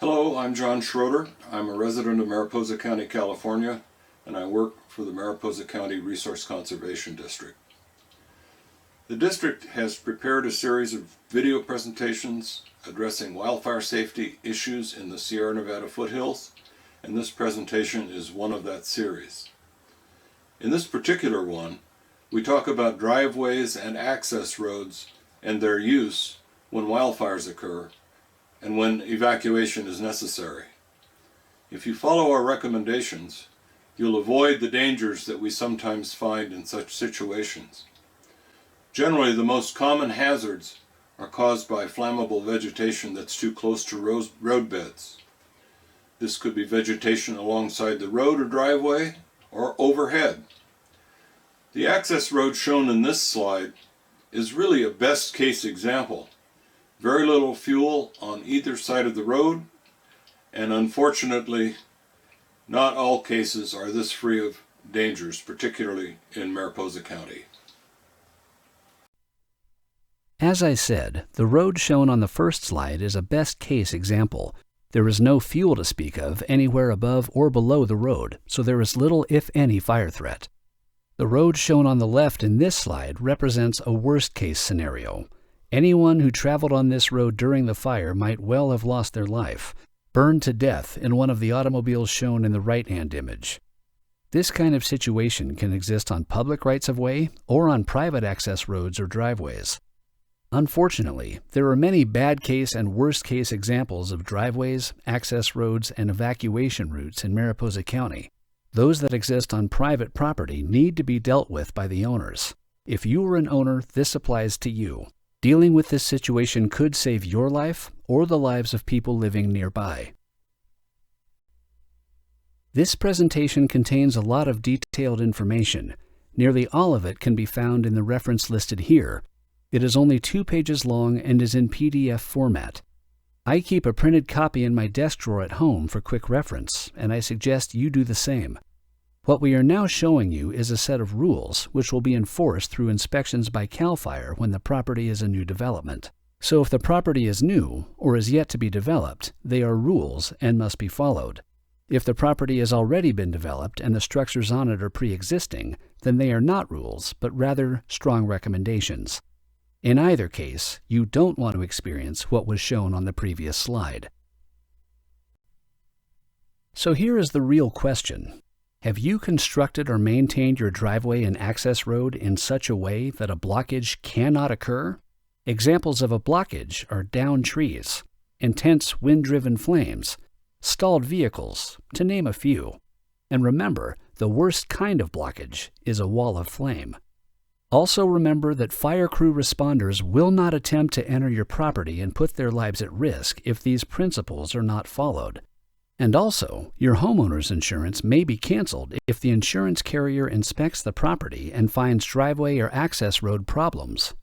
Hello, I'm John Schroeder. I'm a resident of Mariposa County, California, and I work for the Mariposa County Resource Conservation District. The district has prepared a series of video presentations addressing wildfire safety issues in the Sierra Nevada foothills, and this presentation is one of that series. In this particular one, we talk about driveways and access roads and their use when wildfires occur and when evacuation is necessary. If you follow our recommendations, you'll avoid the dangers that we sometimes find in such situations. Generally, the most common hazards are caused by flammable vegetation that's too close to road beds. This could be vegetation alongside the road or driveway or overhead. The access road shown in this slide is really a best case example. Very little fuel on either side of the road, and unfortunately, not all cases are this free of dangers, particularly in Mariposa County. As I said, the road shown on the first slide is a best case example. There is no fuel to speak of anywhere above or below the road, so there is little, if any, fire threat. The road shown on the left in this slide represents a worst case scenario. Anyone who traveled on this road during the fire might well have lost their life, burned to death in one of the automobiles shown in the right-hand image. This kind of situation can exist on public rights-of-way or on private access roads or driveways. Unfortunately, there are many bad case and worst case examples of driveways, access roads, and evacuation routes in Mariposa County. Those that exist on private property need to be dealt with by the owners. If you are an owner, this applies to you. Dealing with this situation could save your life or the lives of people living nearby. This presentation contains a lot of detailed information. Nearly all of it can be found in the reference listed here. It is only 2 pages long and is in PDF format. I keep a printed copy in my desk drawer at home for quick reference, and I suggest you do the same. What we are now showing you is a set of rules which will be enforced through inspections by CAL FIRE when the property is a new development. So if the property is new or is yet to be developed, they are rules and must be followed. If the property has already been developed and the structures on it are pre-existing, then they are not rules, but rather strong recommendations. In either case, you don't want to experience what was shown on the previous slide. So here is the real question. Have you constructed or maintained your driveway and access road in such a way that a blockage cannot occur? Examples of a blockage are downed trees, intense wind-driven flames, stalled vehicles, to name a few. And remember, the worst kind of blockage is a wall of flame. Also remember that fire crew responders will not attempt to enter your property and put their lives at risk if these principles are not followed. And also, your homeowner's insurance may be canceled if the insurance carrier inspects the property and finds driveway or access road problems.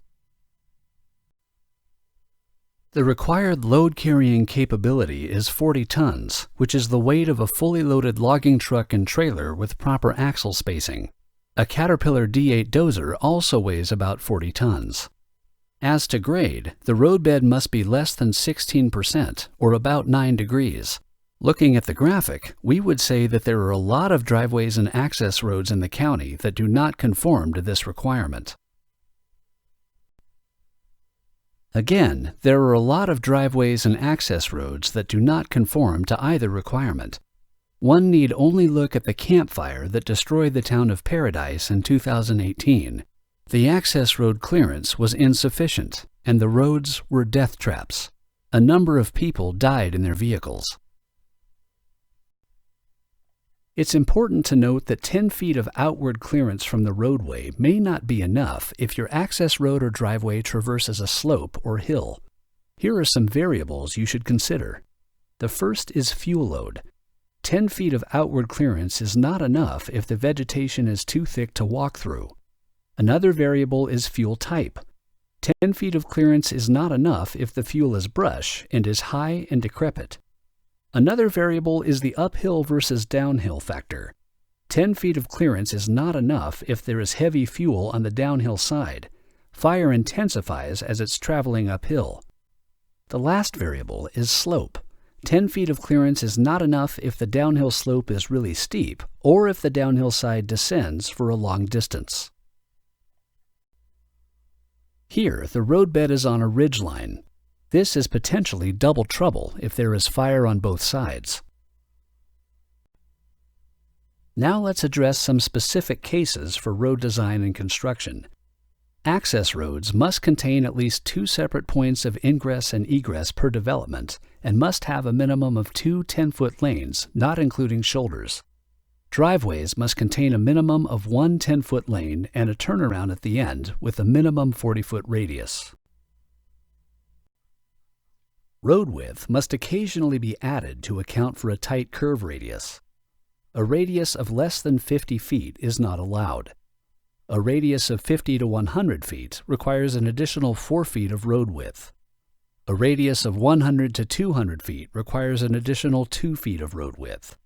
The required load-carrying capability is 40 tons, which is the weight of a fully loaded logging truck and trailer with proper axle spacing. A Caterpillar D8 dozer also weighs about 40 tons. As to grade, the roadbed must be less than 16%, or about 9 degrees. Looking at the graphic, we would say that there are a lot of driveways and access roads in the county that do not conform to this requirement. Again, there are a lot of driveways and access roads that do not conform to either requirement. One need only look at the Camp Fire that destroyed the town of Paradise in 2018. The access road clearance was insufficient, and the roads were death traps. A number of people died in their vehicles. It's important to note that 10 feet of outward clearance from the roadway may not be enough if your access road or driveway traverses a slope or hill. Here are some variables you should consider. The first is fuel load. 10 feet of outward clearance is not enough if the vegetation is too thick to walk through. Another variable is fuel type. 10 feet of clearance is not enough if the fuel is brush and is high and decrepit. Another variable is the uphill versus downhill factor. 10 feet of clearance is not enough if there is heavy fuel on the downhill side. Fire intensifies as it's traveling uphill. The last variable is slope. 10 feet of clearance is not enough if the downhill slope is really steep or if the downhill side descends for a long distance. Here, the roadbed is on a ridgeline. This is potentially double trouble if there is fire on both sides. Now let's address some specific cases for road design and construction. Access roads must contain at least 2 separate points of ingress and egress per development and must have a minimum of 2 10-foot lanes, not including shoulders. Driveways must contain a minimum of 1 10-foot lane and a turnaround at the end with a minimum 40-foot radius. Road width must occasionally be added to account for a tight curve radius. A radius of less than 50 feet is not allowed. A radius of 50 to 100 feet requires an additional 4 feet of road width. A radius of 100 to 200 feet requires an additional 2 feet of road width.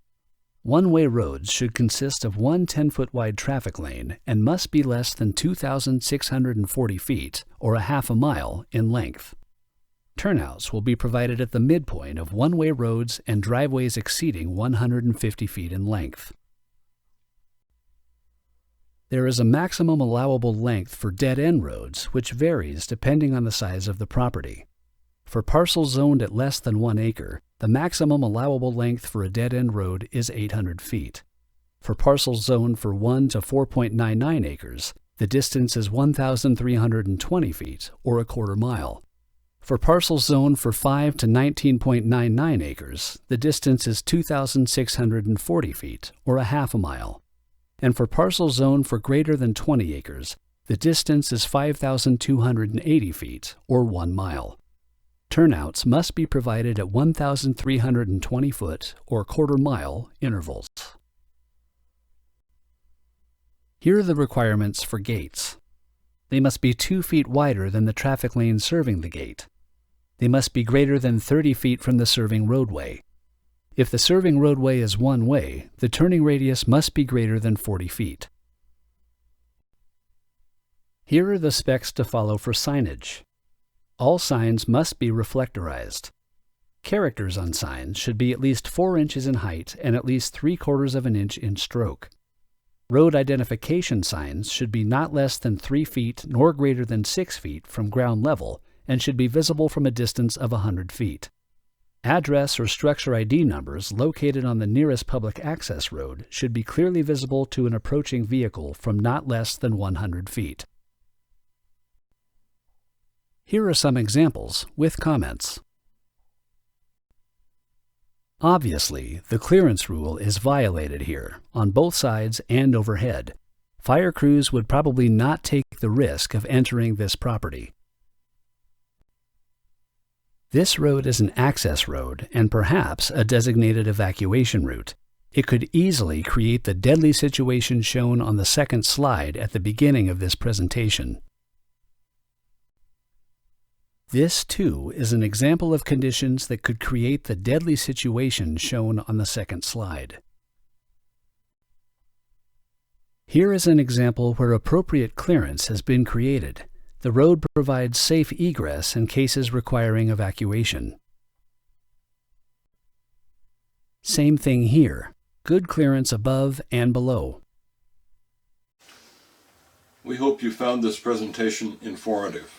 One-way roads should consist of 1 10-foot wide traffic lane and must be less than 2,640 feet, or a half a mile, in length. Turnouts will be provided at the midpoint of one-way roads and driveways exceeding 150 feet in length. There is a maximum allowable length for dead-end roads, which varies depending on the size of the property. For parcels zoned at less than 1 acre, the maximum allowable length for a dead-end road is 800 feet. For parcels zoned for 1 to 4.99 acres, the distance is 1,320 feet, or a quarter mile. For parcels zoned for 5 to 19.99 acres, the distance is 2,640 feet, or a half a mile. And for parcels zoned for greater than 20 acres, the distance is 5,280 feet, or 1 mile. Turnouts must be provided at 1,320 foot, or quarter mile, intervals. Here are the requirements for gates. They must be 2 feet wider than the traffic lane serving the gate. They must be greater than 30 feet from the serving roadway. If the serving roadway is one way, the turning radius must be greater than 40 feet. Here are the specs to follow for signage. All signs must be reflectorized. Characters on signs should be at least 4 inches in height and at least 3/4 of an inch in stroke. Road identification signs should be not less than 3 feet nor greater than 6 feet from ground level and should be visible from a distance of 100 feet. Address or structure ID numbers located on the nearest public access road should be clearly visible to an approaching vehicle from not less than 100 feet. Here are some examples with comments. Obviously, the clearance rule is violated here, on both sides and overhead. Fire crews would probably not take the risk of entering this property. This road is an access road and perhaps a designated evacuation route. It could easily create the deadly situation shown on the second slide at the beginning of this presentation. This, too, is an example of conditions that could create the deadly situation shown on the second slide. Here is an example where appropriate clearance has been created. The road provides safe egress in cases requiring evacuation. Same thing here. Good clearance above and below. We hope you found this presentation informative.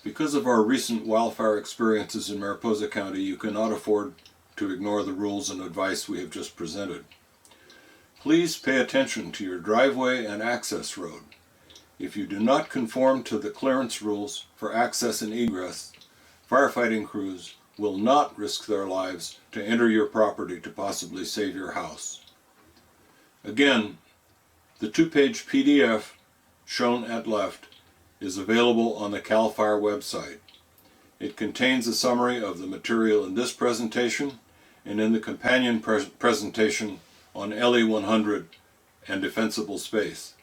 Because of our recent wildfire experiences in Mariposa County, you cannot afford to ignore the rules and advice we have just presented. Please pay attention to your driveway and access road. If you do not conform to the clearance rules for access and egress, firefighting crews will not risk their lives to enter your property to possibly save your house. Again, the 2-page PDF shown at left is available on the CAL FIRE website. It contains a summary of the material in this presentation and in the companion presentation on LE100 and defensible space.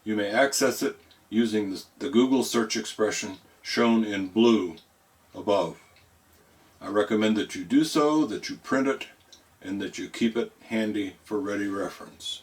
You may access it using the Google search expression shown in blue above. I recommend that you do so, that you print it, and that you keep it handy for ready reference.